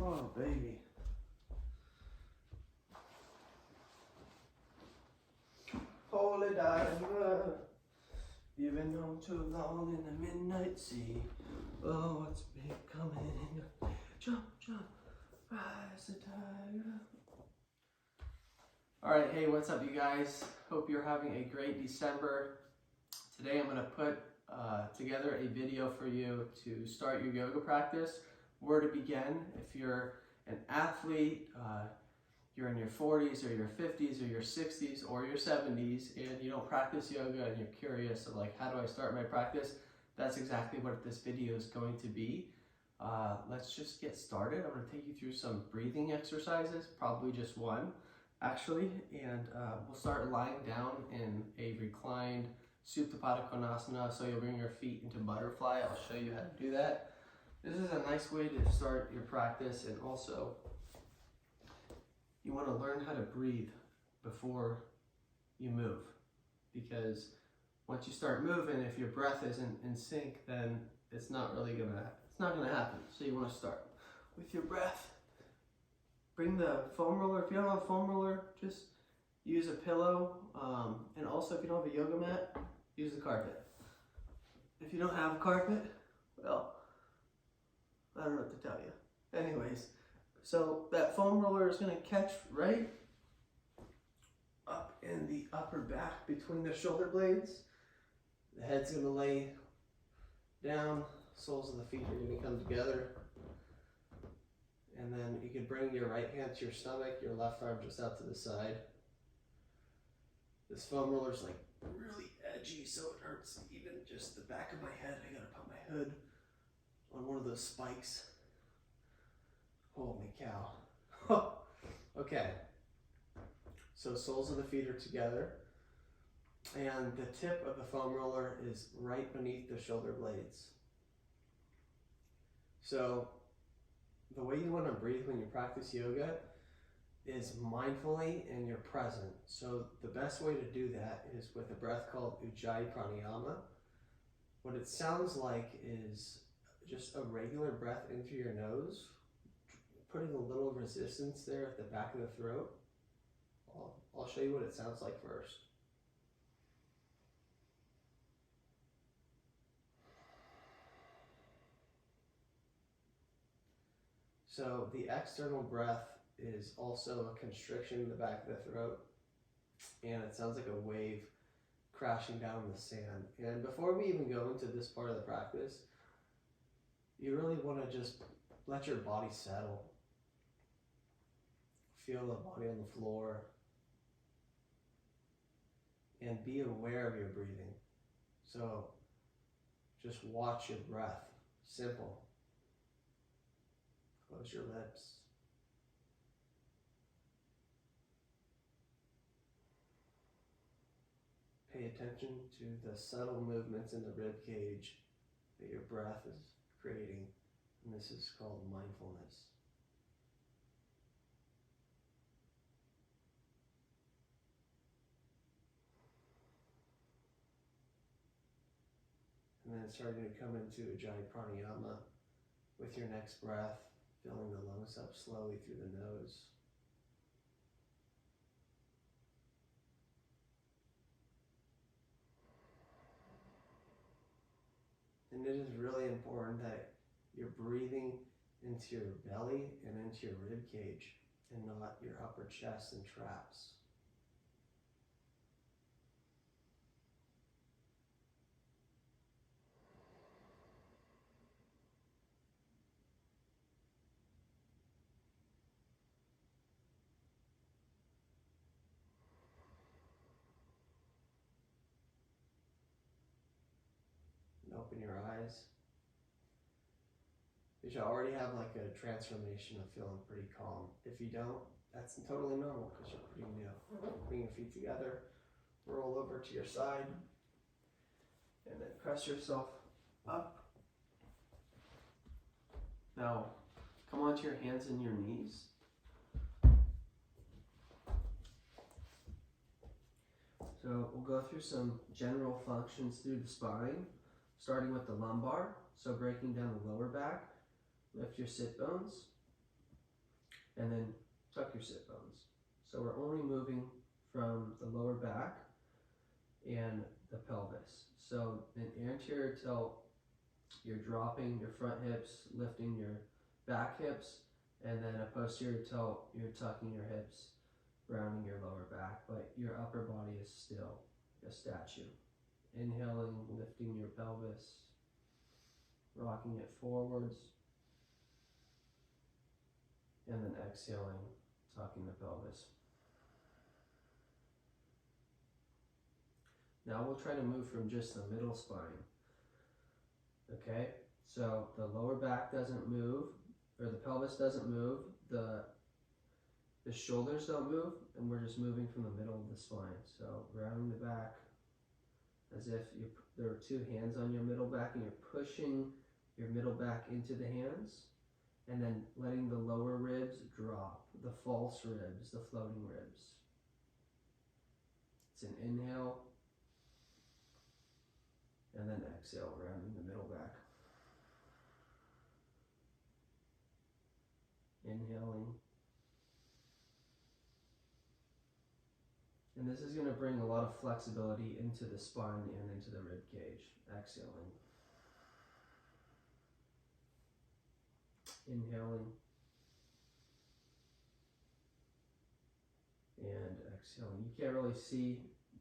Oh, baby. Holy diver, you've been home too long in the midnight sea. Oh, what's becoming? Jump, jump, rise the tiger. All right, hey, what's up, you guys? Hope you're having a great December. Today I'm going to put together a video for you to start your yoga practice. Where to begin. If you're an athlete, you're in your 40s or your 50s or your 60s or your 70s and you don't practice yoga and you're curious of like, how do I start my practice? That's exactly what this video is going to be. Let's just get started. I'm going to take you through some breathing exercises, probably just one actually, and we'll start lying down in a reclined Supta Konasana. So you'll bring your feet into butterfly. I'll show you how to do that. This is a nice way to start your practice, and also you want to learn how to breathe before you move, because once you start moving, if your breath isn't in sync, then it's not gonna happen. So you want to start with your breath. Bring the foam roller. If you don't have a foam roller, just use a pillow, and also if you don't have a yoga mat, use the carpet. If you don't have a carpet, well, I don't know what to tell you. Anyways, so that foam roller is going to catch right up in the upper back between the shoulder blades. The head's going to lay down, soles of the feet are going to come together. And then you can bring your right hand to your stomach, your left arm just out to the side. This foam roller is like really edgy, so it hurts even just the back of my head. I got to put my hood on one of those spikes. Holy cow. Okay. So soles of the feet are together. And the tip of the foam roller is right beneath the shoulder blades. So the way you want to breathe when you practice yoga is mindfully and you're present. So the best way to do that is with a breath called Ujjayi Pranayama. What it sounds like is just a regular breath in through your nose, putting a little resistance there at the back of the throat. I'll show you what it sounds like first. So the external breath is also a constriction in the back of the throat, and it sounds like a wave crashing down in the sand. And before we even go into this part of the practice, you really want to just let your body settle. Feel the body on the floor and be aware of your breathing. So just watch your breath. Simple. Close your lips. Pay attention to the subtle movements in the rib cage that your breath is creating, and this is called mindfulness. And then starting to come into Ujjayi Pranayama with your next breath, filling the lungs up slowly through the nose. And it is really important that you're breathing into your belly and into your rib cage and not your upper chest and traps. And open your eyes. You should already have like a transformation of feeling pretty calm. If you don't, that's totally normal because you're pretty new. Bring your feet together, roll over to your side, and then press yourself up. Now, come onto your hands and your knees. So we'll go through some general functions through the spine, starting with the lumbar. So breaking down the lower back, lift your sit bones, And then tuck your sit bones. So we're only moving from the lower back and the pelvis. So an anterior tilt, you're dropping your front hips, lifting your back hips, and then a posterior tilt, you're tucking your hips, rounding your lower back, but your upper body is still a statue. Inhaling, lifting your pelvis, rocking it forwards, and then exhaling, tucking the pelvis. Now we'll try to move from just the middle spine. Okay, so the lower back doesn't move, or the pelvis doesn't move, the shoulders don't move, and we're just moving from the middle of the spine. So rounding the back as if there are two hands on your middle back, and you're pushing your middle back into the hands, and then letting the lower ribs drop, the false ribs, the floating ribs. It's an inhale, and then exhale, rounding the middle back. Inhaling. And this is going to bring a lot of flexibility into the spine and into the rib cage. Exhaling. Inhaling. And exhaling. You can't really see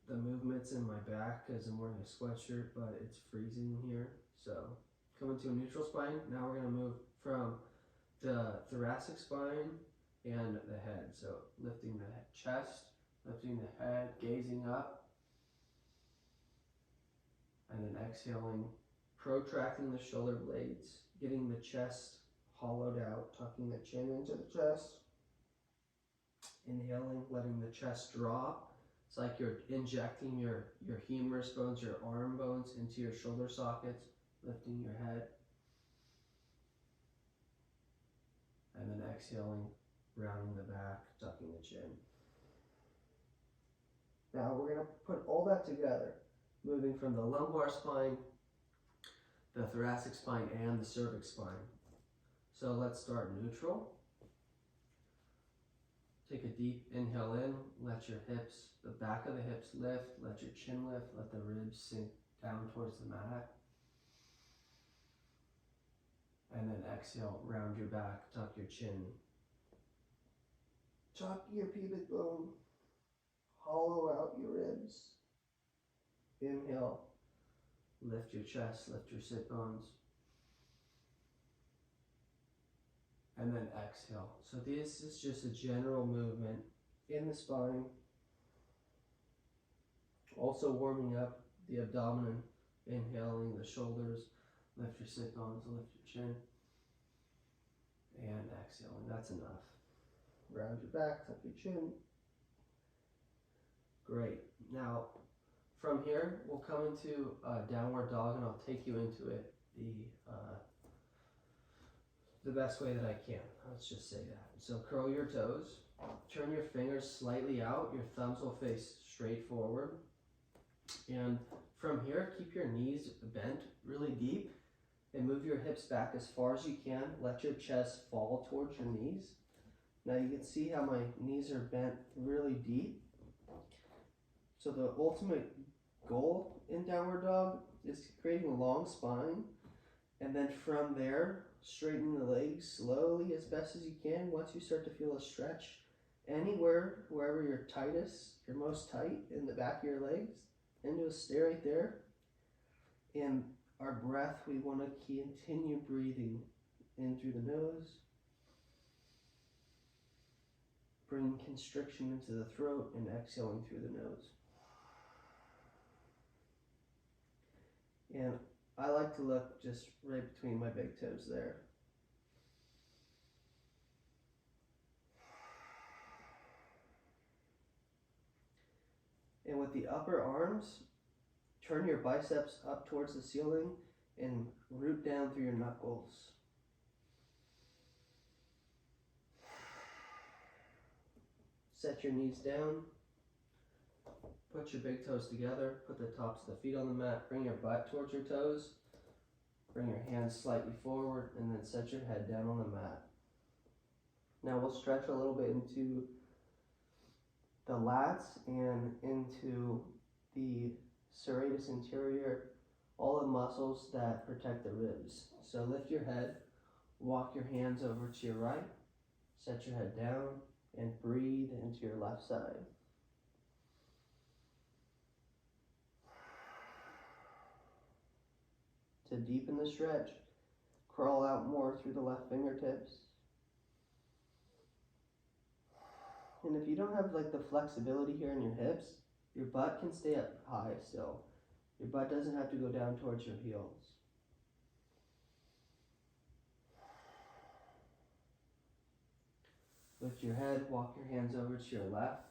the movements in my back because I'm wearing a sweatshirt, but it's freezing here. So coming to a neutral spine. Now we're going to move from the thoracic spine and the head. So lifting the chest, lifting the head, gazing up, and then exhaling, protracting the shoulder blades, getting the chest hollowed out, tucking the chin into the chest. Inhaling, letting the chest drop. It's like you're injecting your humerus bones, your arm bones into your shoulder sockets, lifting your head. And then exhaling, rounding the back, tucking the chin. Now we're going to put all that together, moving from the lumbar spine, the thoracic spine, and the cervix spine. So let's start neutral. Take a deep inhale in, let your hips, the back of the hips lift, let your chin lift, let the ribs sink down towards the mat. And then exhale, round your back, tuck your chin. Tuck your pubic bone, hollow out your ribs. Inhale, lift your chest, lift your sit bones. And then exhale. So this is just a general movement in the spine. Also warming up the abdomen, inhaling the shoulders, lift your sit bones, lift your chin. And exhaling, that's enough. Round your back, tuck your chin. Great. Now, from here, we'll come into downward dog, and I'll take you into it the best way that I can. Let's just say that. So curl your toes, turn your fingers slightly out, your thumbs will face straight forward. And from here, keep your knees bent really deep and move your hips back as far as you can. Let your chest fall towards your knees. Now you can see how my knees are bent really deep. So the ultimate goal in downward dog is creating a long spine, and then from there, straighten the legs slowly as best as you can. Once you start to feel a stretch anywhere, wherever you're tightest, you're most tight in the back of your legs, and just stay right there. And our breath, we want to continue breathing in through the nose. Bring constriction into the throat and exhaling through the nose. And I like to look just right between my big toes there. And with the upper arms, turn your biceps up towards the ceiling and root down through your knuckles. Set your knees down. Put your big toes together. Put the tops of the feet on the mat. Bring your butt towards your toes. Bring your hands slightly forward, and then set your head down on the mat. Now we'll stretch a little bit into the lats and into the serratus anterior, all the muscles that protect the ribs. So lift your head, walk your hands over to your right, set your head down, and breathe into your left side. To deepen the stretch, crawl out more through the left fingertips. And if you don't have like the flexibility here in your hips, your butt can stay up high still. Your butt doesn't have to go down towards your heels. Lift your head, walk your hands over to your left.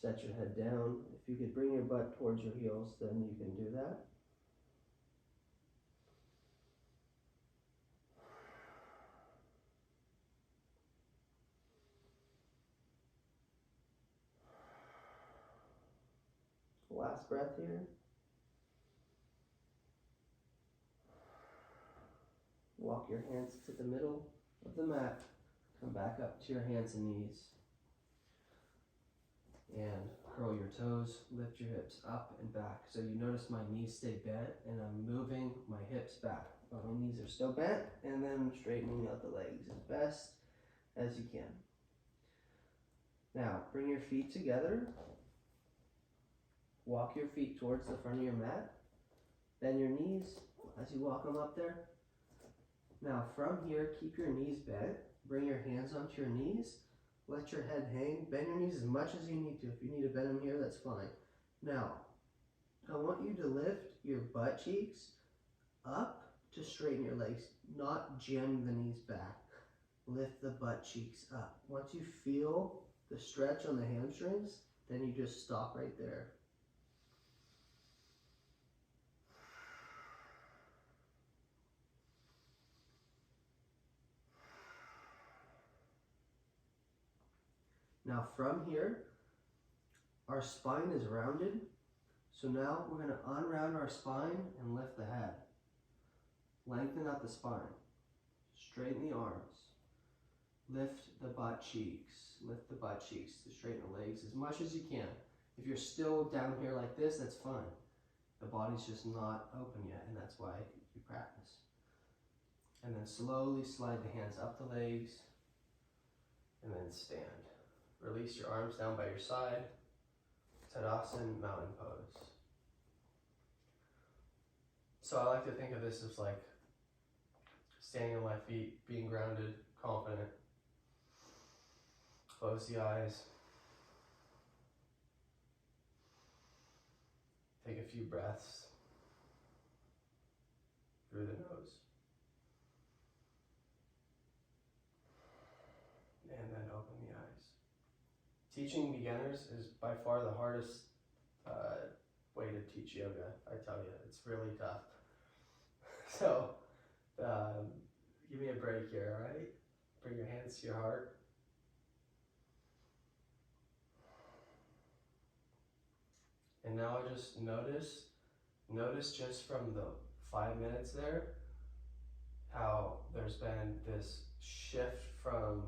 Set your head down. If you could bring your butt towards your heels, then you can do that. Last breath here. Walk your hands to the middle of the mat. Come back up to your hands and knees. And curl your toes, lift your hips up and back. So you notice my knees stay bent and I'm moving my hips back. But my knees are still bent, and then I'm straightening out the legs as best as you can. Now, bring your feet together. Walk your feet towards the front of your mat. Bend your knees as you walk them up there. Now from here, keep your knees bent. Bring your hands onto your knees. Let your head hang. Bend your knees as much as you need to. If you need to bend them here, that's fine. Now, I want you to lift your butt cheeks up to straighten your legs, not jam the knees back. Lift the butt cheeks up. Once you feel the stretch on the hamstrings, then you just stop right there. Now from here, our spine is rounded. So now we're going to unround our spine and lift the head. Lengthen out the spine. Straighten the arms. Lift the butt cheeks. Lift the butt cheeks to straighten the legs as much as you can. If you're still down here like this, that's fine. The body's just not open yet, and that's why you practice. And then slowly slide the hands up the legs, and then stand. Release your arms down by your side. Tadasana, mountain pose. So I like to think of this as like standing on my feet, being grounded, confident. Close the eyes. Take a few breaths through the nose. And then open the eyes. Teaching beginners is by far the hardest way to teach yoga, I tell you. It's really tough. So, give me a break here, all right? Bring your hands to your heart. And now just notice just from the 5 minutes there, how there's been this shift from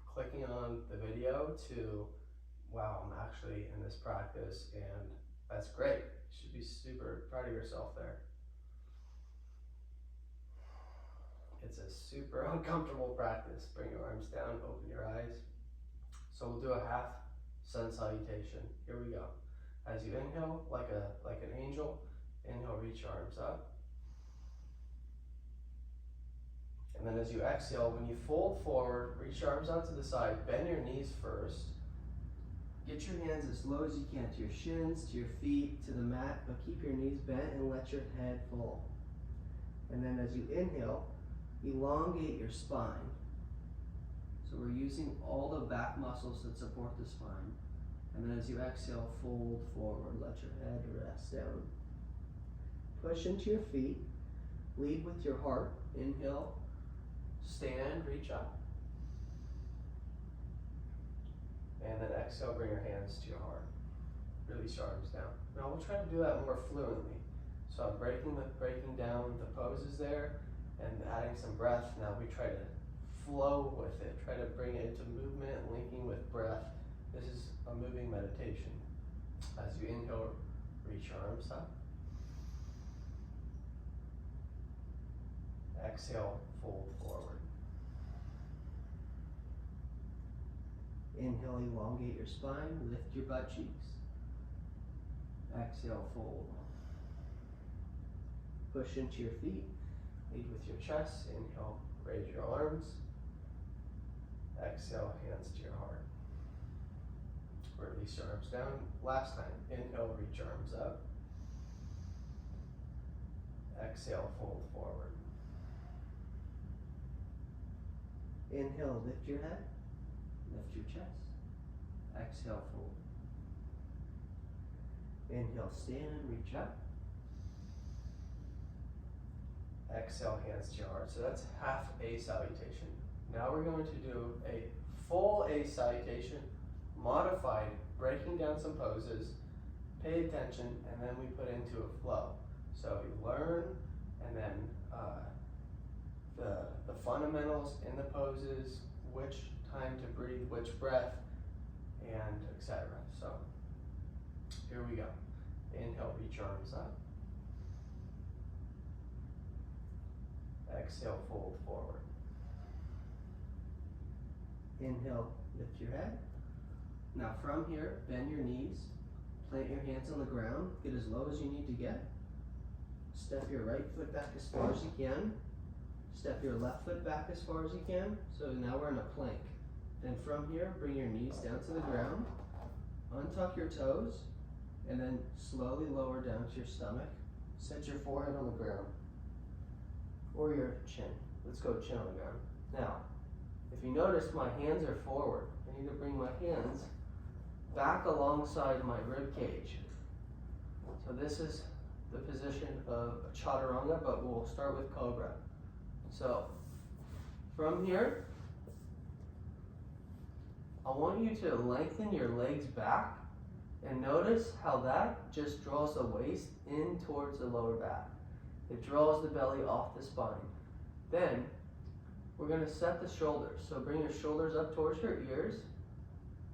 clicking on the video to, wow, I'm actually in this practice, and that's great. You should be super proud of yourself there. It's a super uncomfortable practice. Bring your arms down, open your eyes. So we'll do a half sun salutation. Here we go. As you inhale, like an angel, inhale, reach your arms up. And then as you exhale, when you fold forward, reach your arms out to the side, bend your knees first. Get your hands as low as you can to your shins, to your feet, to the mat, but keep your knees bent and let your head fall. And then as you inhale, elongate your spine. So we're using all the back muscles that support the spine. And then as you exhale, fold forward, let your head rest down. Push into your feet, lead with your heart, inhale, stand, reach up. And then exhale, bring your hands to your heart. Release your arms down. Now we'll try to do that more fluently. So I'm breaking down the poses there and adding some breath. Now we try to flow with it. Try to bring it into movement, linking with breath. This is a moving meditation. As you inhale, reach your arms up. Exhale, fold forward. Inhale, elongate your spine, lift your butt cheeks. Exhale, fold. Push into your feet, lead with your chest. Inhale, raise your arms. Exhale, hands to your heart. Release your arms down. Last time, inhale, reach your arms up. Exhale, fold forward. Inhale, lift your head, lift your chest. Exhale, fold. Inhale, stand, reach up. Exhale, hands to your heart. So that's half a salutation. Now we're going to do a full A salutation, modified, breaking down some poses, pay attention, and then we put into a flow. So you learn, and then the fundamentals in the poses, which time to breathe, which breath, and etc. So here we go. Inhale, reach your arms up. Exhale, fold forward. Inhale, lift your head. Now from here, bend your knees, plant your hands on the ground, get as low as you need to get. Step your right foot back as far as you can. Step your left foot back as far as you can. So now we're in a plank. And from here, bring your knees down to the ground, untuck your toes, and then slowly lower down to your stomach. Set your forehead on the ground, or your chin. Let's go chin on the ground. Now, if you notice, my hands are forward. I need to bring my hands back alongside my rib cage. So this is the position of a chaturanga, but we'll start with cobra. So from here, I want you to lengthen your legs back, and notice how that just draws the waist in towards the lower back. It draws the belly off the spine. Then we're going to set the shoulders. So bring your shoulders up towards your ears,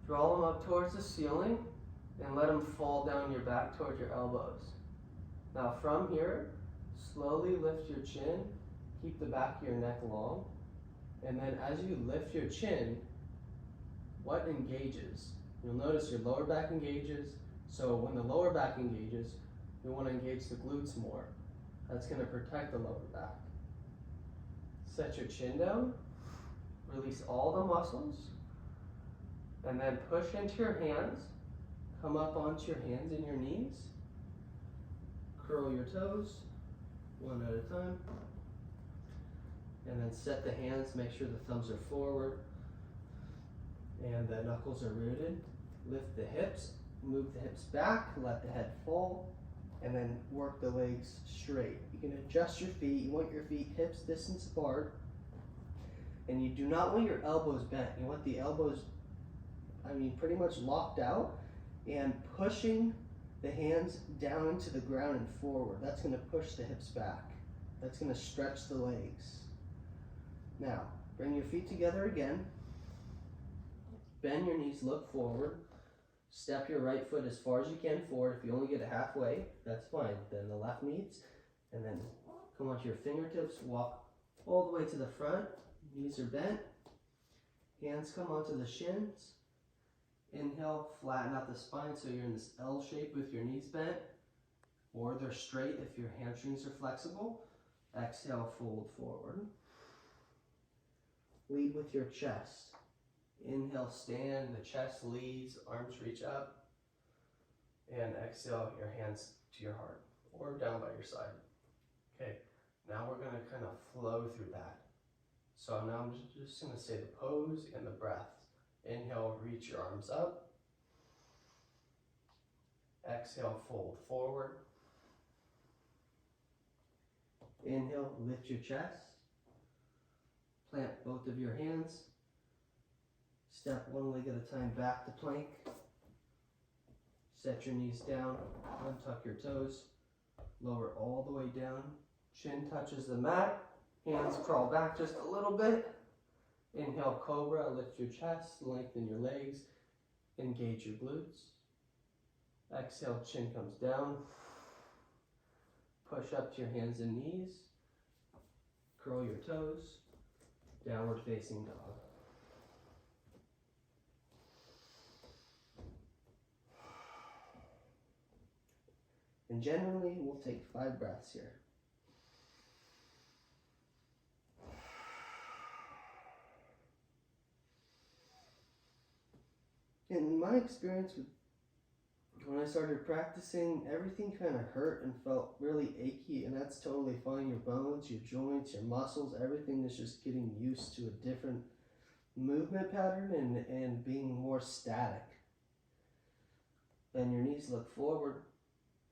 draw them up towards the ceiling, and let them fall down your back towards your elbows. Now from here, slowly lift your chin, keep the back of your neck long, and then as you lift your chin, what engages? You'll notice your lower back engages, so when the lower back engages, you want to engage the glutes more. That's going to protect the lower back. Set your chin down, release all the muscles, and then push into your hands, come up onto your hands and your knees, curl your toes, one at a time, and then set the hands, make sure the thumbs are forward, and the knuckles are rooted. Lift the hips, move the hips back, let the head fall, and then work the legs straight. You can adjust your feet. You want your feet hips distance apart, and you do not want your elbows bent. You want the elbows, pretty much locked out, and pushing the hands down into the ground and forward. That's going to push the hips back. That's going to stretch the legs. Now, bring your feet together again. Bend your knees, look forward. Step your right foot as far as you can forward. If you only get it halfway, that's fine. Then the left meets, and then come onto your fingertips, walk all the way to the front. Knees are bent. Hands come onto the shins. Inhale, flatten out the spine so you're in this L shape with your knees bent, or they're straight if your hamstrings are flexible. Exhale, fold forward. Lead with your chest. Inhale, stand, the chest leads, arms reach up, and exhale, your hands to your heart, or down by your side. Okay, now we're going to kind of flow through that. So now I'm just going to say the pose and the breath. Inhale, reach your arms up. Exhale, fold forward. Inhale, lift your chest. Plant both of your hands. Step one leg at a time back to plank. Set your knees down, untuck your toes, lower all the way down. Chin touches the mat, hands crawl back just a little bit, Inhale, cobra, lift your chest, lengthen your legs, engage your glutes. Exhale, chin comes down. Push up to your hands and knees. Curl your toes. Downward facing dog. And generally, we'll take 5 breaths here. In my experience with when I started practicing, everything kind of hurt and felt really achy, and that's totally fine. Your bones, your joints, your muscles, everything is just getting used to a different movement pattern and being more static. Bend your knees, look forward.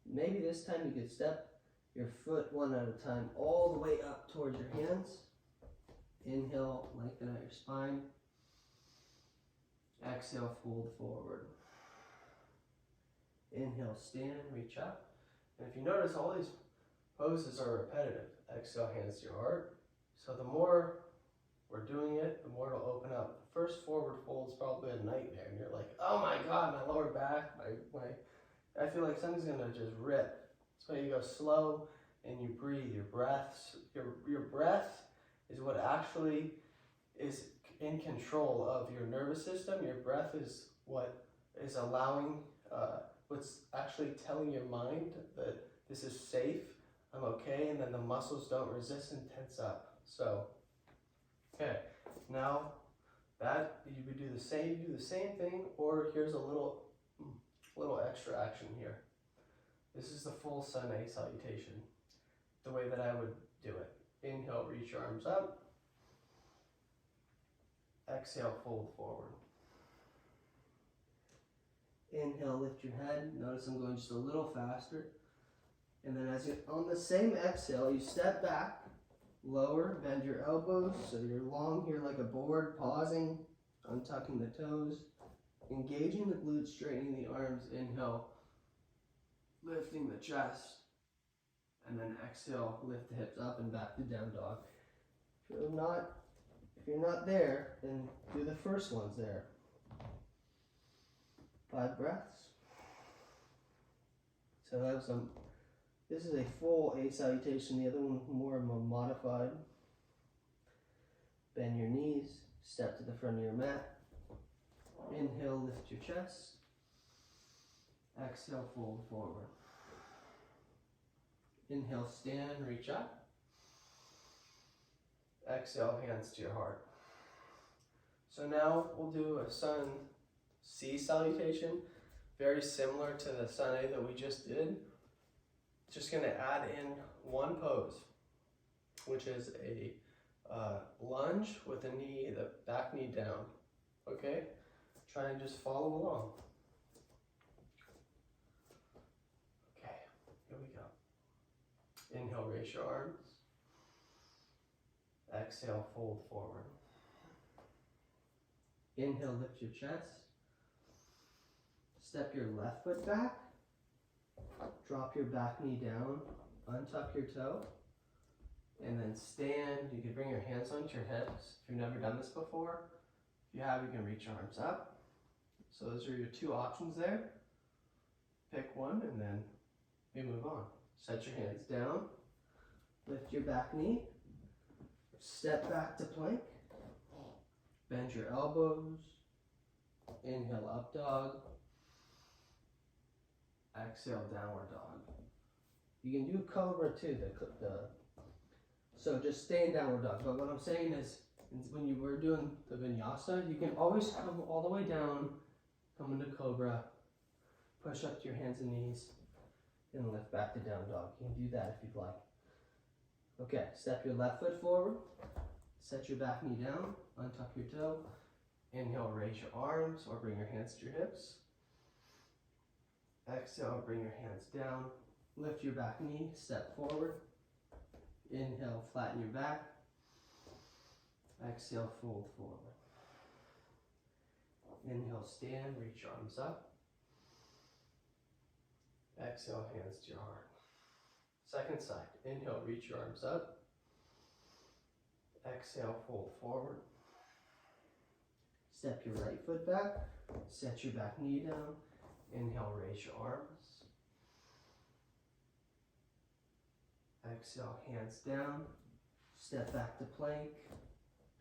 Maybe this time you could step your foot one at a time all the way up towards your hands. Inhale, lengthen out your spine. Exhale, fold forward. Inhale, stand, reach up. And if you notice, all these poses are repetitive. Exhale, hands to your heart. So the more we're doing it, the more it'll open up. The first forward fold is probably a nightmare, and you're like, oh my God, my lower back, I feel like something's gonna just rip. That's why you go slow and you breathe. Your breath is what actually is in control of your nervous system. Your breath is what is allowing, what's actually telling your mind that this is safe, I'm okay, and then the muscles don't resist and tense up. So, okay, now that you would do the same thing, or here's a little extra action here. This is the full sun A salutation, the way that I would do it. Inhale, reach your arms up. Exhale, fold forward. Inhale, lift your head. Notice I'm going just a little faster. And then on the same exhale, you step back, lower, bend your elbows so you're long here like a board, pausing, untucking the toes, engaging the glutes, straightening the arms. Inhale, lifting the chest. And then exhale, lift the hips up and back to down dog. If you're not there, then do the first ones there. 5 breaths. So this is a full A salutation, the other one more modified. Bend your knees, step to the front of your mat. Inhale, lift your chest. Exhale, fold forward. Inhale, stand, reach up. Exhale, hands to your heart. So now we'll do a sun C salutation, very similar to the sun A that we just did. Just going to add in one pose, which is a lunge with the back knee down. Okay? Try and just follow along. Okay, here we go. Inhale, raise your arms. Exhale, fold forward. Inhale, lift your chest. Step your left foot back. Drop your back knee down. Untuck your toe. And then stand. You can bring your hands onto your hips if you've never done this before. If you have, you can reach your arms up. So those are your 2 options there. Pick one and then we move on. Set your hands down. Lift your back knee. Step back to plank. Bend your elbows. Inhale, up dog. Exhale, downward dog. You can do cobra too. So just stay in downward dog. But what I'm saying is, when you were doing the vinyasa, you can always come all the way down, come into cobra, push up to your hands and knees, and lift back to down dog. You can do that if you'd like. Okay, step your left foot forward, set your back knee down, untuck your toe. Inhale, raise your arms or bring your hands to your hips. Exhale, bring your hands down, lift your back knee, step forward. Inhale, flatten your back. Exhale, fold forward. Inhale, stand, reach your arms up. Exhale, hands to your heart. Second side. Inhale, reach your arms up. Exhale, fold forward. Step your right foot back, set your back knee down. Inhale, raise your arms. Exhale, hands down. Step back to plank.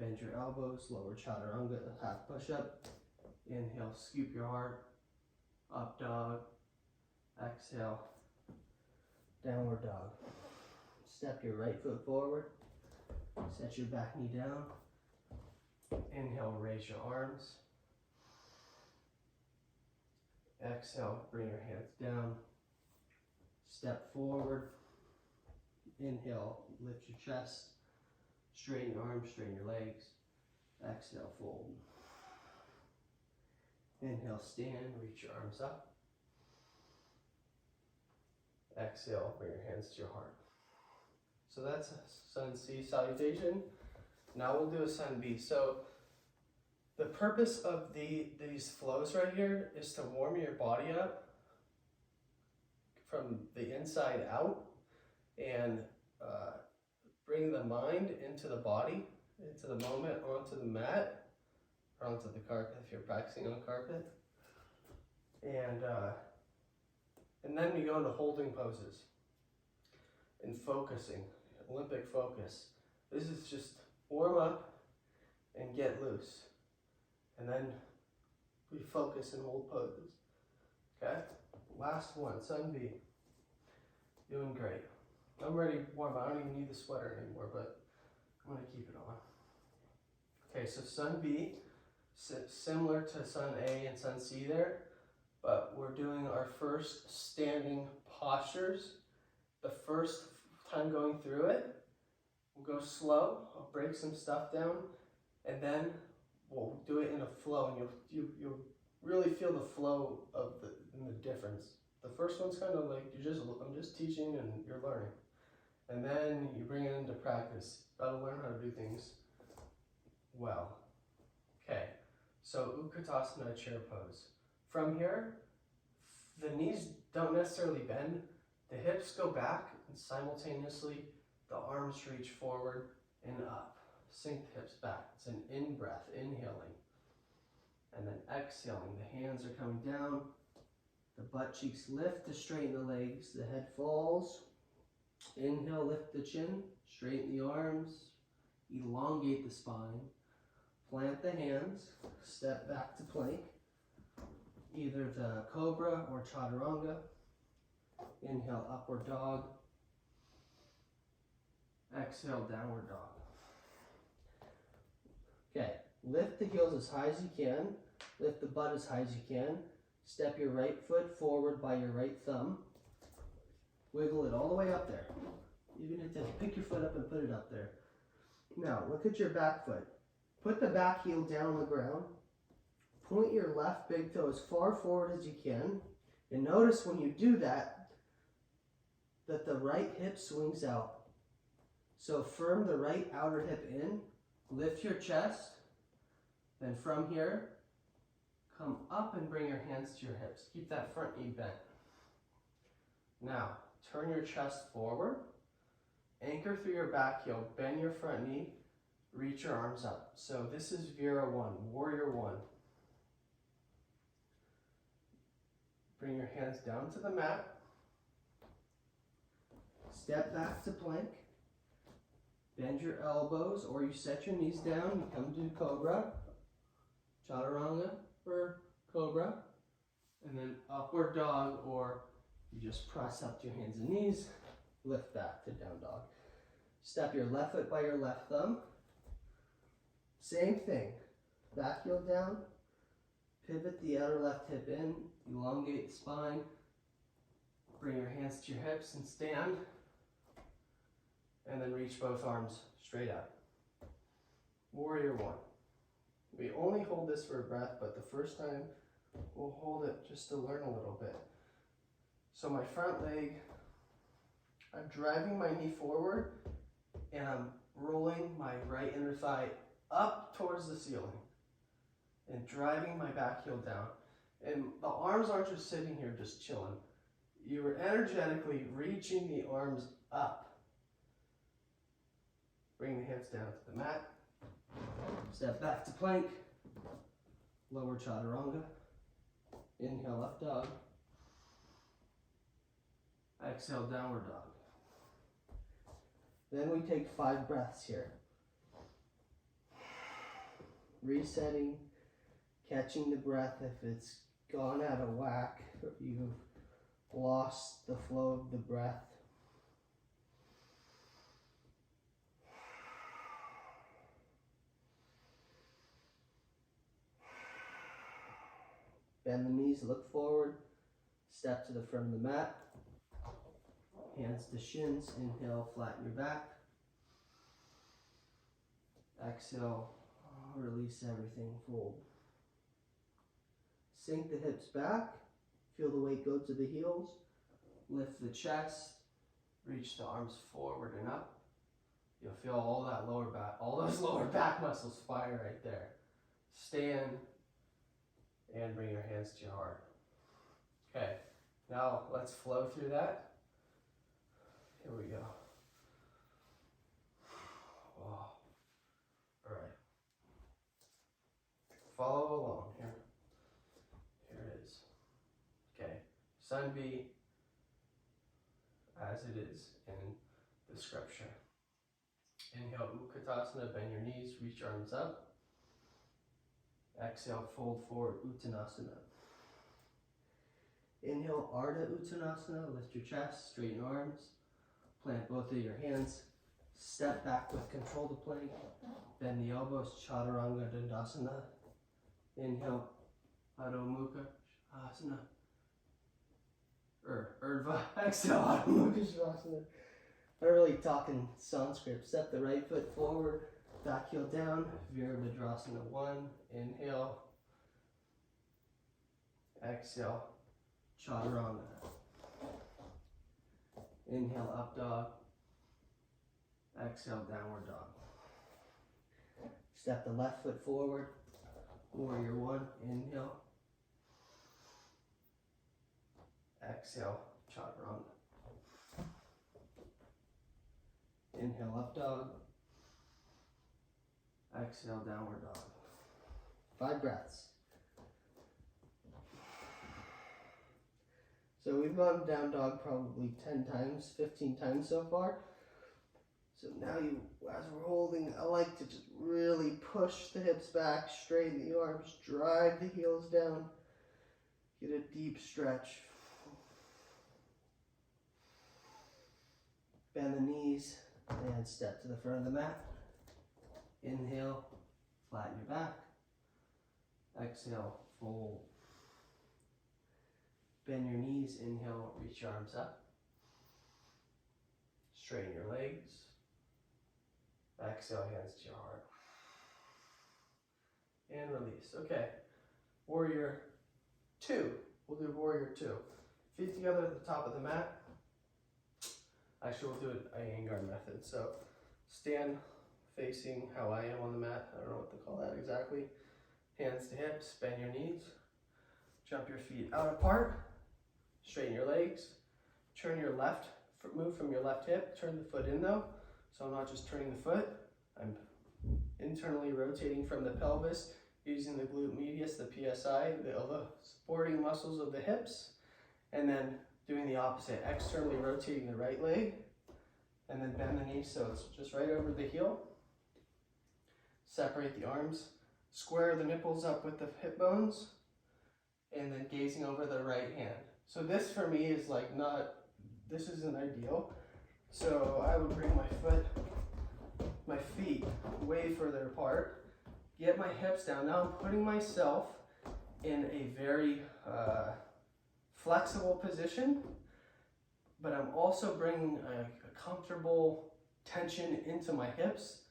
Bend your elbows, lower chaturanga, half push-up. Inhale, scoop your heart. Up dog. Exhale, downward dog. Step your right foot forward. Set your back knee down. Inhale, raise your arms. Exhale, bring your hands down. Step forward. Inhale, lift your chest. Straighten your arms, straighten your legs. Exhale, fold. Inhale, stand, reach your arms up. Exhale, bring your hands to your heart. So that's a Sun C salutation. Now we'll do a Sun B. So the purpose of these flows right here is to warm your body up from the inside out and bring the mind into the body, into the moment, onto the mat, or onto the carpet if you're practicing on carpet. And then we go into holding poses and focusing, Olympic focus. This is just warm up and get loose. And then we focus and hold poses. Okay? Last one, Sun B. Doing great. I'm ready to warm up. I don't even need the sweater anymore, but I'm going to keep it on. Okay, so Sun B, similar to Sun A and Sun C there, but we're doing our first standing postures. The first time going through it, we'll go slow. I'll break some stuff down, and then we'll do it in a flow, and you'll really feel the flow of the difference. The first one's kind of like I'm just teaching and you're learning, and then you bring it into practice. You gotta learn how to do things well. Okay, so Utkatasana, chair pose. From here, the knees don't necessarily bend. The hips go back, and simultaneously the arms reach forward and up. Sink the hips back. It's an in-breath, inhaling. And then exhaling. The hands are coming down. The butt cheeks lift to straighten the legs. The head falls. Inhale, lift the chin. Straighten the arms. Elongate the spine. Plant the hands. Step back to plank. Either the cobra or chaturanga. Inhale, upward dog. Exhale, downward dog. Okay, lift the heels as high as you can. Lift the butt as high as you can. Step your right foot forward by your right thumb. Wiggle it all the way up there. Even if you pick your foot up and put it up there. Now, look at your back foot. Put the back heel down on the ground. Point your left big toe as far forward as you can. And notice when you do that, that the right hip swings out. So firm the right outer hip in. Lift your chest. Then from here, come up and bring your hands to your hips. Keep that front knee bent. Now, turn your chest forward. Anchor through your back heel. Bend your front knee. Reach your arms up. So this is Vira 1, Warrior 1. Bring your hands down to the mat. Step back to plank. Bend your elbows, or you set your knees down. You come to Cobra, Chaturanga, or Cobra. And then upward dog, or you just press up to your hands and knees. Lift back to down dog. Step your left foot by your left thumb. Same thing. Back heel down. Pivot the outer left hip in. Elongate the spine. Bring your hands to your hips and stand. And then reach both arms straight up. Warrior 1. We only hold this for a breath, but the first time we'll hold it just to learn a little bit. So my front leg, I'm driving my knee forward and I'm rolling my right inner thigh up towards the ceiling and driving my back heel down. And the arms aren't just sitting here just chilling. You're energetically reaching the arms up. Bring the hands down to the mat. Step back to plank. lower chaturanga. Inhale, up dog. Exhale, downward dog. Then we take 5 breaths here. Resetting, catching the breath if it's gone out of whack, or you've lost the flow of the breath. Bend the knees, look forward, step to the front of the mat. Hands to shins, inhale, flatten your back. Exhale, release everything, fold. Sink the hips back, feel the weight go to the heels. Lift the chest, reach the arms forward and up. You'll feel all that lower back, all those lower back muscles fire right there. Stand and bring your hands to your heart. Okay, now let's flow through that. Here we go. Wow. All right. Follow along here. Here it is. Okay. Sun B as it is in the scripture. Inhale, Utkatasana, bend your knees, reach your arms up. Exhale, fold forward, Uttanasana. Inhale, Ardha Uttanasana, lift your chest, straighten your arms. Plant both of your hands, step back with control to plank, bend the elbows, Chaturanga Dandasana. Inhale, Adho Mukha Shavasana. Urdhva, exhale, Adho Mukha Shavasana. I'm really talking Sanskrit. Step the right foot forward, back heel down, Virabhadrasana 1. Inhale, exhale, Chaturanga. Inhale, up dog. Exhale, downward dog. Step the left foot forward. Warrior 1. Inhale. Exhale, chaturanga. Inhale, up dog. Exhale, downward dog. 5 breaths. So we've gone down dog probably 10 times, 15 times so far. So now as we're holding, I like to just really push the hips back, straighten the arms, drive the heels down, get a deep stretch. Bend the knees and step to the front of the mat. Inhale, flatten your back. Exhale, fold. Bend your knees, inhale, reach your arms up. Straighten your legs. Exhale, hands to your heart. And release. Okay, warrior 2. We'll do warrior 2. Feet together at the top of the mat. Actually, we'll do it Iyengar method. So stand facing how I am on the mat. I don't know what to call that exactly. Hands to hips, bend your knees. Jump your feet out apart. Straighten your legs. Turn your left, move from your left hip. Turn the foot in though. So I'm not just turning the foot. I'm internally rotating from the pelvis using the glute medius, the PSI, the supporting muscles of the hips. And then doing the opposite, externally rotating the right leg. And then bend the knee so it's just right over the heel. Separate the arms. Square the nipples up with the hip bones. And then gazing over the right hand. So this for me is like this isn't ideal. So I would bring my feet way further apart, get my hips down. Now I'm putting myself in a very flexible position, but I'm also bringing a comfortable tension into my hips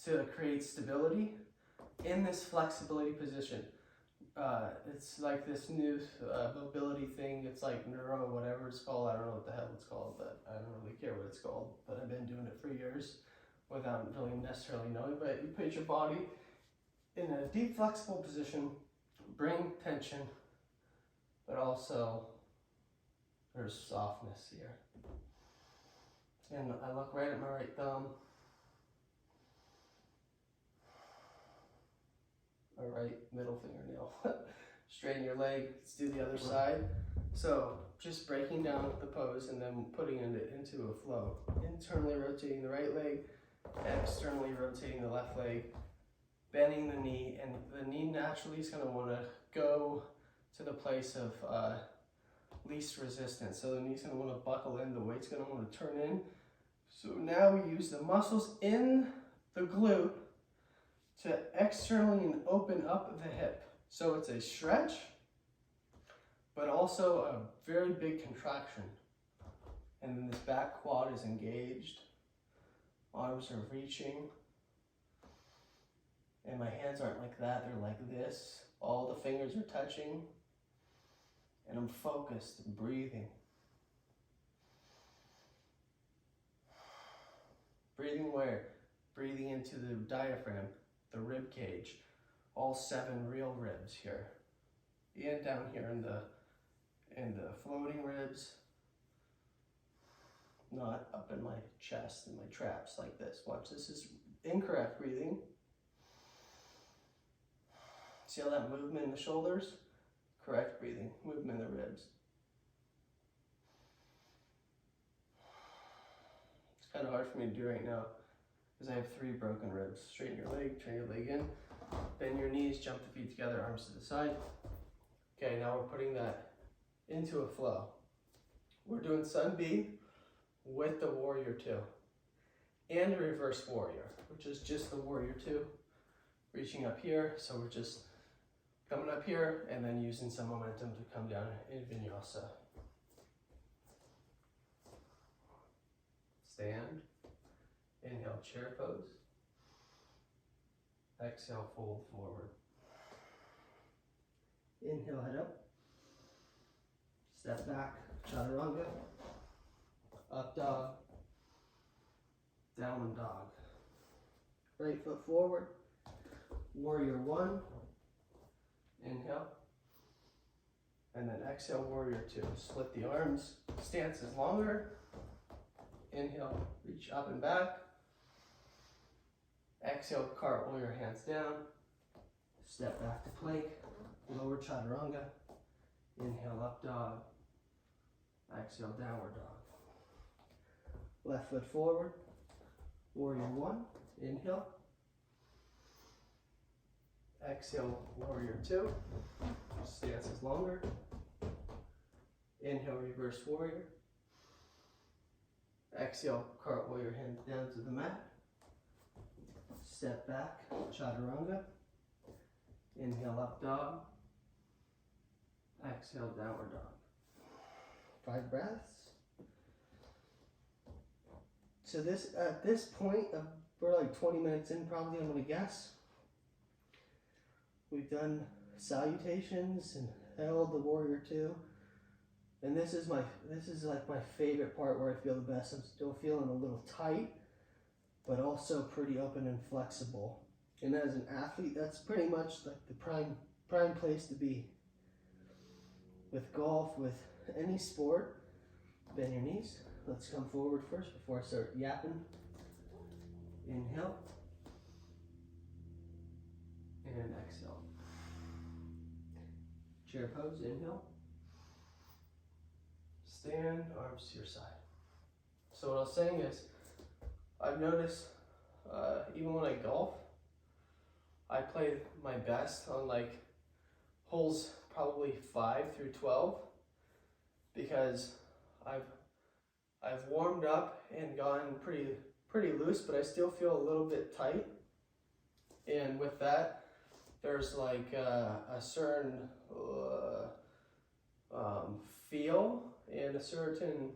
to create stability in this flexibility position. It's like this new mobility thing. It's like neuro, whatever it's called. I don't know what the hell it's called, but I don't really care what it's called. But I've been doing it for years without really necessarily knowing. But you put your body in a deep, flexible position, bring tension, but also there's softness here. And I look right at my right thumb. My right middle fingernail. Straighten your leg, let's do the other side. So just breaking down the pose and then putting it into a flow. Internally rotating the right leg, externally rotating the left leg, bending the knee, and the knee naturally is going to want to go to the place of least resistance. So the knee's going to want to buckle in, the weight's going to want to turn in. So now we use the muscles in the glute to externally and open up the hip. So it's a stretch, but also a very big contraction. And then this back quad is engaged. Arms are reaching. And my hands aren't like that, they're like this. All the fingers are touching. And I'm focused and breathing. Breathing where? Breathing into the diaphragm, the rib cage. All 7 real ribs here. And down here in the floating ribs. Not up in my chest and my traps like this. Watch, this is incorrect breathing. See all that movement in the shoulders? Correct breathing, movement in the ribs. It's kind of hard for me to do right now because I have 3 broken ribs. Straighten your leg, turn your leg in, bend your knees, jump the feet together, arms to the side. Okay, now we're putting that into a flow. We're doing Sun B with the Warrior 2 and a reverse Warrior, which is just the Warrior 2, reaching up here. So we're just coming up here and then using some momentum to come down in Vinyasa. Stand, inhale, chair pose. Exhale, fold forward. Inhale, head up. Step back, chaturanga. Up dog. Downward dog. Right foot forward. Warrior 1. Inhale. And then exhale, Warrior 2. Split the arms. Stance is longer. Inhale, reach up and back. Exhale, cartwheel your hands down. Step back to plank. Lower chaturanga. Inhale, up dog. Exhale, downward dog. Left foot forward. Warrior 1. Inhale. Exhale, Warrior 2. Stance is longer. Inhale, reverse warrior. Exhale, cartwheel your hands down to the mat. Step back, chaturanga. Inhale, up dog. Exhale, downward dog. 5 breaths. So at this point, we're like 20 minutes in probably, I'm gonna guess. We've done salutations and held the Warrior 2. And this is like my favorite part where I feel the best. I'm still feeling a little tight, but also pretty open and flexible. And as an athlete, that's pretty much like the prime place to be. With golf, with any sport, bend your knees. Let's come forward first before I start yapping. Inhale. And exhale. Chair pose, inhale. Stand, arms to your side. So what I was saying is, I've noticed, even when I golf, I play my best on like holes probably 5 through 12, because I've warmed up and gotten pretty loose, but I still feel a little bit tight. And with that, there's like a certain feel and a certain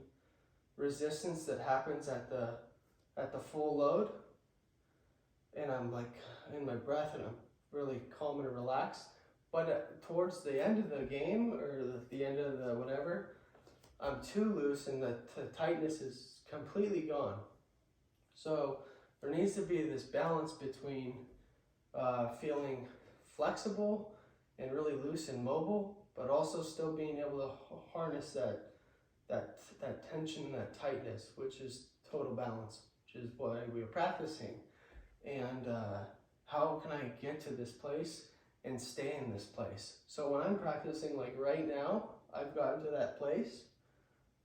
resistance that happens at the full load. And I'm like in my breath and I'm really calm and relaxed. But towards the end of the game or the end of the whatever, I'm too loose and the tightness is completely gone. So there needs to be this balance between feeling flexible and really loose and mobile, but also still being able to harness that tension, that tightness, which is total balance, which is what we are practicing. And how can I get to this place and stay in this place. So when I'm practicing, like right now, I've gotten to that place,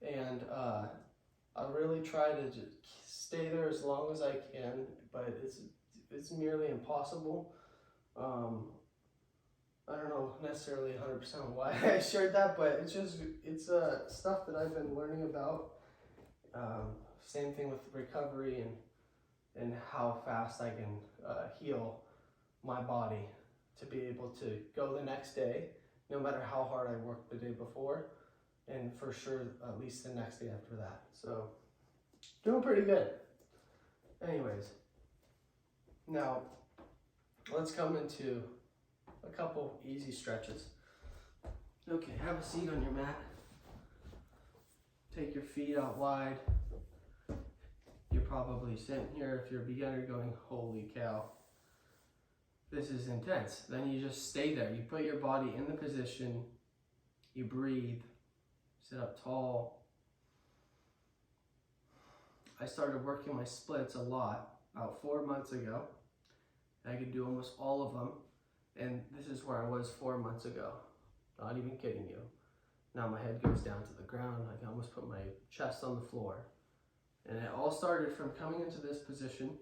and I really try to just stay there as long as I can, but it's nearly impossible. I don't know necessarily 100% why I shared that, but it's stuff that I've been learning about. Same thing with recovery and how fast I can heal my body to be able to go the next day, no matter how hard I worked the day before, and for sure at least the next day after that. So doing pretty good. Anyways, now let's come into a couple easy stretches. Okay, have a seat on your mat. Take your feet out wide. You're probably sitting here, if you're a beginner, going, holy cow, this is intense. Then you just stay there. You put your body in the position, you breathe, sit up tall. I started working my splits a lot about 4 months ago. I could do almost all of them. And this is where I was 4 months ago. Not even kidding you. Now my head goes down to the ground. I can almost put my chest on the floor. And it all started from coming into this position,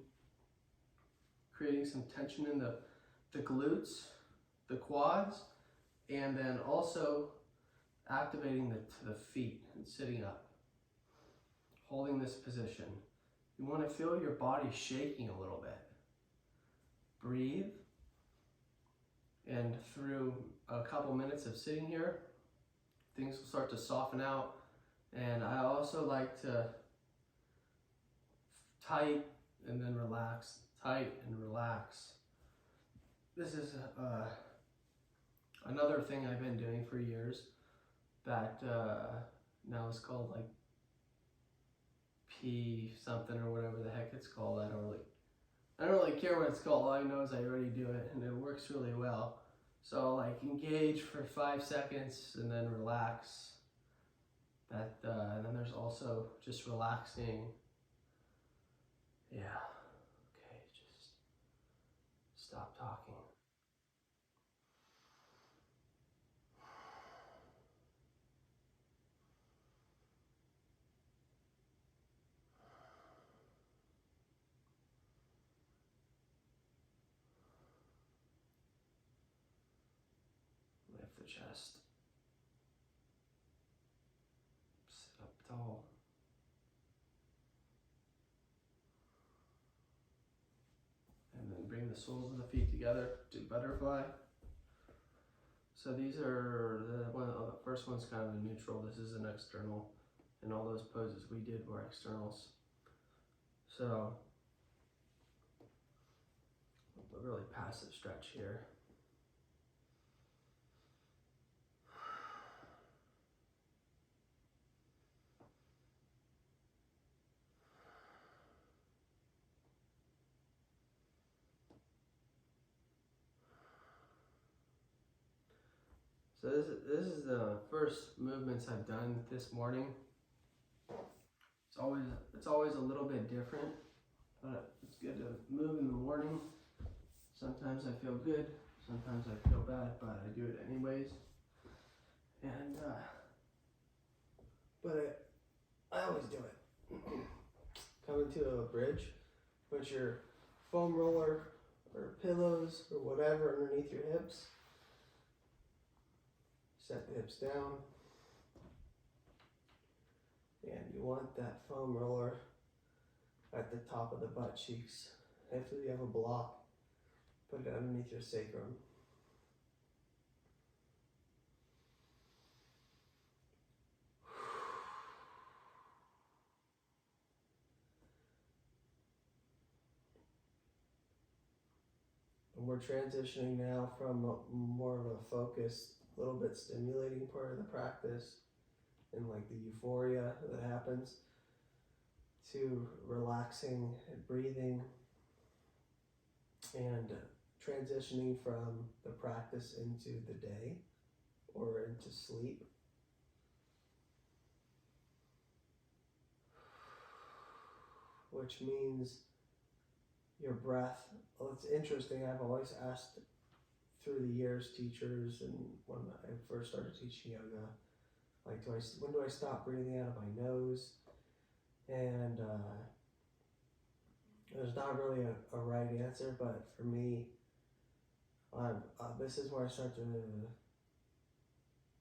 creating some tension in the glutes, the quads, and then also activating the feet and sitting up, holding this position. You want to feel your body shaking a little bit. Breathe. And through a couple minutes of sitting here, things will start to soften out. And I also like to tight and then relax, tight and relax. This is another thing I've been doing for years that now is called like P something or whatever the heck it's called. I don't really care what it's called. All I know is I already do it and it works really well. So like engage for 5 seconds and then relax. And then there's also just relaxing. Yeah. Okay, just stop talking. Lift the chest. Sit up tall. And then bring the soles of the feet together to butterfly. So these are, the first one's kind of a neutral, this is an external, and all those poses we did were externals. So, a really passive stretch here. So this is the first movements I've done this morning. It's always a little bit different, but it's good to move in the morning. Sometimes I feel good, sometimes I feel bad, but I do it anyways. And but I always do it. Come into a bridge, put your foam roller or pillows or whatever underneath your hips. Set the hips down. And you want that foam roller at the top of the butt cheeks. If you have a block, put it underneath your sacrum. And we're transitioning now from more of a focused, little bit stimulating part of the practice and like the euphoria that happens to relaxing and breathing and transitioning from the practice into the day or into sleep. Which means your breath, well, it's interesting, I've always asked through the years, teachers, and when I first started teaching yoga, like, when do I stop breathing out of my nose? And there's not really a right answer, but for me, this is where I start to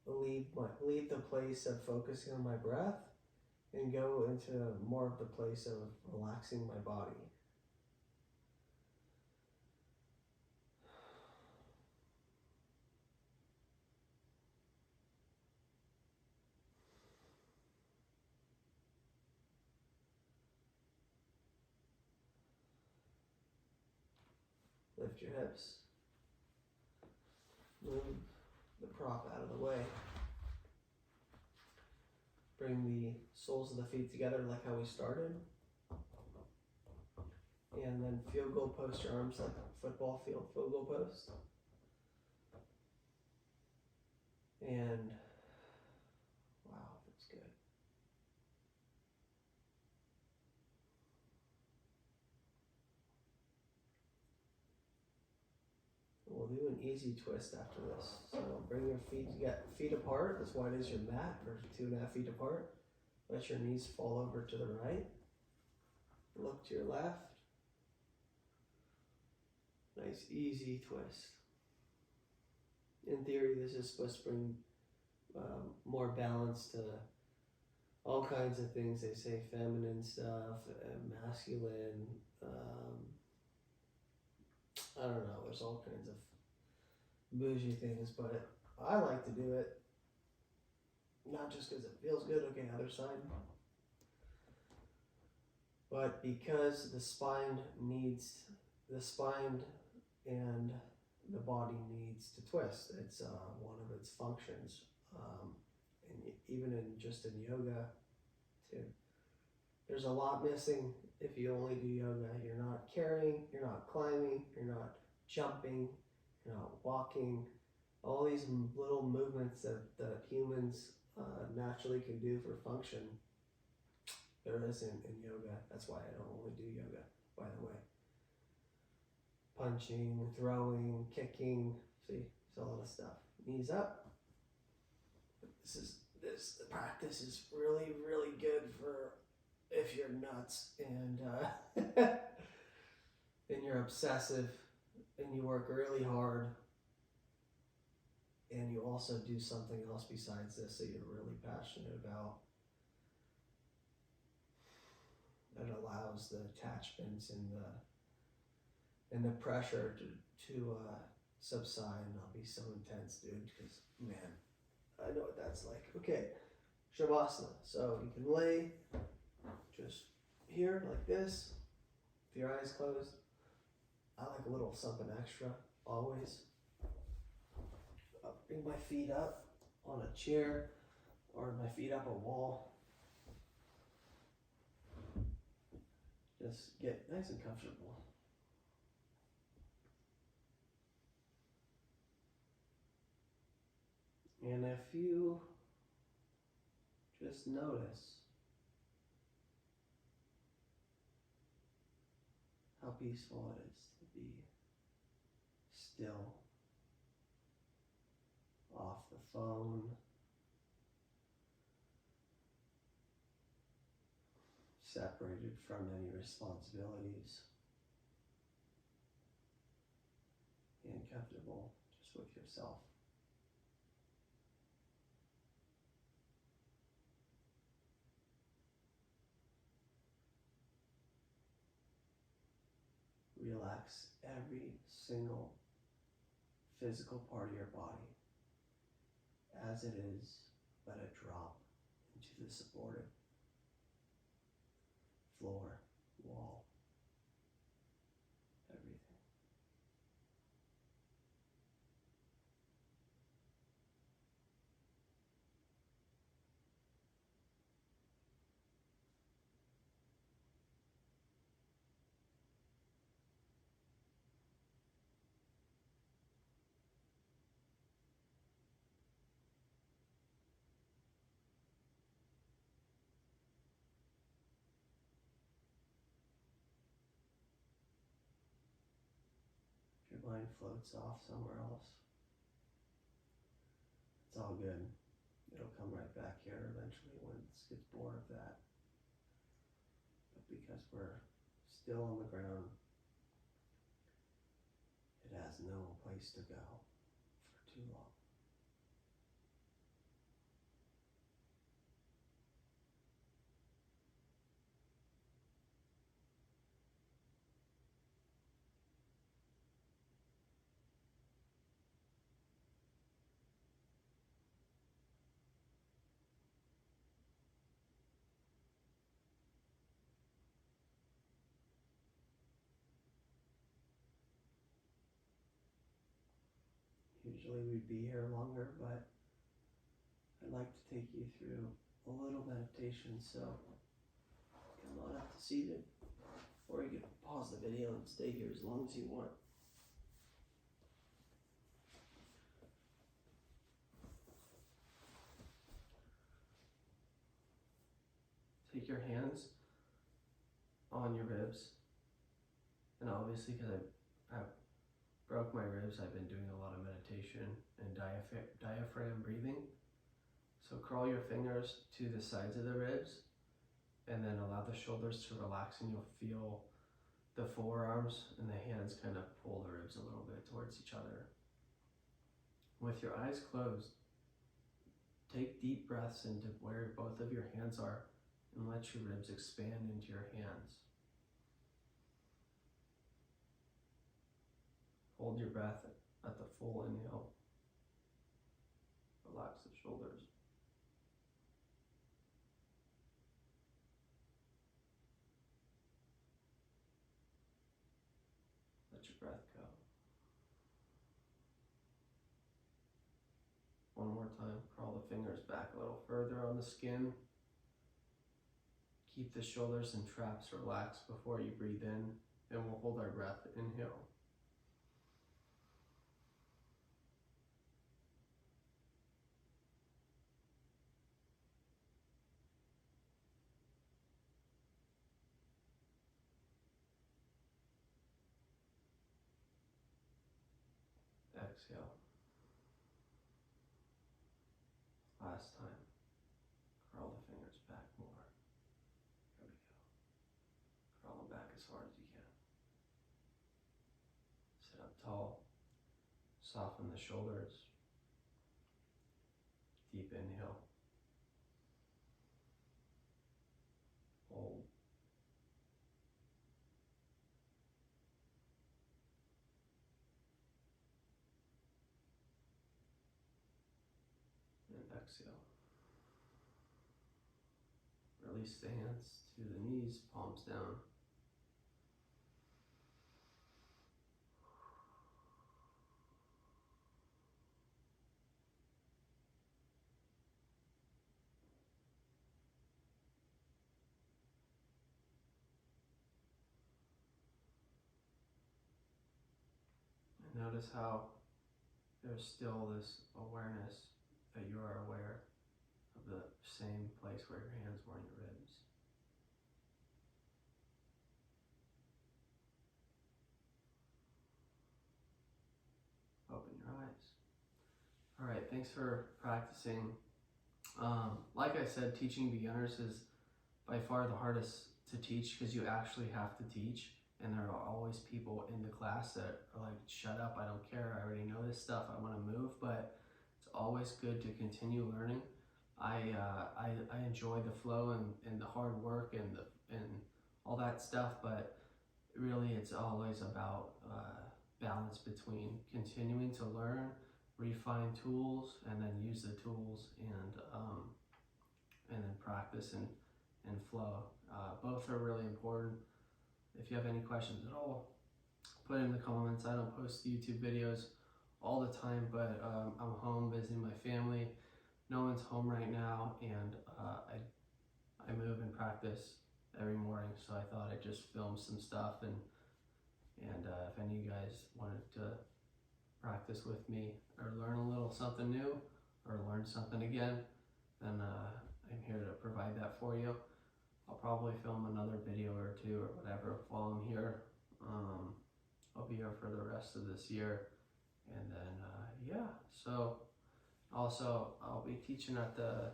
leave the place of focusing on my breath and go into more of the place of relaxing my body. Lift your hips. Move the prop out of the way. Bring the soles of the feet together like how we started. And then field goal post your arms like a football field goal post. And wow, that's good. We'll do an easy twist after this. So bring your feet apart as wide as your mat, or 2.5 feet apart. Let your knees fall over to the right. Look to your left. Nice easy twist. In theory, this is supposed to bring more balance to all kinds of things. They say feminine stuff, masculine. I don't know. There's all kinds of bougie things, but I like to do it. Not just because it feels good. Okay, other side. But because the spine and the body needs to twist. It's one of its functions. And even in yoga too. There's a lot missing if you only do yoga. You're not carrying, you're not climbing, you're not jumping, you're not walking. All these little movements that humans naturally can do for function, there isn't in yoga. That's why I don't only do yoga, by the way. Punching, throwing, kicking, see, it's a lot of stuff. Knees up. The practice is really, really good for if you're nuts and and you're obsessive and you work really hard and you also do something else besides this that you're really passionate about. That allows the attachments and the pressure to subside and not be so intense, dude, because, man, I know what that's like. Okay, Savasana. So you can lay just here like this, with your eyes closed. I like a little something extra, always. I'll bring my feet up on a chair or my feet up a wall. Just get nice and comfortable. And if you just notice how peaceful it is to be still, off the phone, separated from any responsibilities, and comfortable just with yourself. Relax every single physical part of your body as it is. Let it drop into the supported floor, wall, everything. mind floats off somewhere else. It's all good. It'll come right back here eventually when it gets bored of that. But because we're still on the ground, it has no place to go for too long. Usually we'd be here longer, but I'd like to take you through a little meditation, so come on up to seated, or you can pause the video and stay here as long as you want. Take your hands on your ribs, and obviously because I broke my ribs, I've been doing a lot of meditation and diaphragm breathing. So curl your fingers to the sides of the ribs and then allow the shoulders to relax, and you'll feel the forearms and the hands kind of pull the ribs a little bit towards each other. With your eyes closed, take deep breaths into where both of your hands are and let your ribs expand into your hands. Hold your breath at the full inhale. Relax the shoulders. Let your breath go. One more time, curl the fingers back a little further on the skin. Keep the shoulders and traps relaxed before you breathe in, and we'll hold our breath. Inhale. Exhale. Last time. Curl the fingers back more. Here we go. Curl them back as hard as you can. Sit up tall. Soften the shoulders. Deep inhale. Hold. And exhale. Release the hands to the knees, palms down. And notice how there's still this awareness that you are aware of the same place where your hands were on your ribs. Open your eyes. All right, thanks for practicing. Like I said, teaching beginners is by far the hardest to teach because you actually have to teach, and there are always people in the class that are like, shut up, I don't care, I already know this stuff, I want to move. But it's always good to continue learning. I enjoy the flow and the hard work and all that stuff, but really it's always about balance between continuing to learn, refine tools, and then use the tools, and then practice and flow. Both are really important. If you have any questions at all, put it in the comments. I don't post YouTube videos all the time, but I'm home visiting my family. No one's home right now, and I move and practice every morning, so I thought I'd just film some stuff, and if any of you guys wanted to practice with me or learn a little something new or learn something again, then I'm here to provide that for you. I'll probably film another video or two or whatever while I'm here. I'll be here for the rest of this year. And then, yeah, so also I'll be teaching at the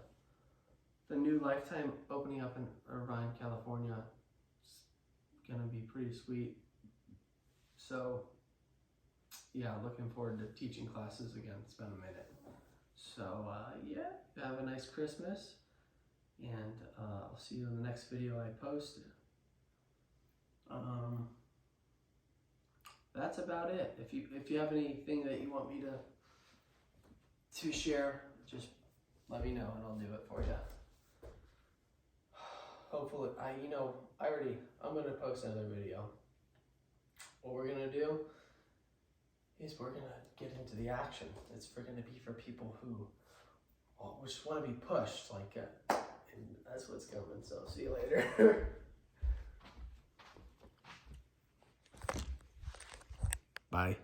new Lifetime opening up in Irvine, California. It's gonna be pretty sweet. So yeah, looking forward to teaching classes again. It's been a minute. So yeah, have a nice Christmas, and I'll see you in the next video I post. That's about it. If you have anything that you want me to share, just let me know and I'll do it for you. Hopefully, I'm gonna post another video. What we're gonna do is we're gonna get into the action. We're gonna be for people who just want to be pushed, and that's what's coming. So see you later. Bye.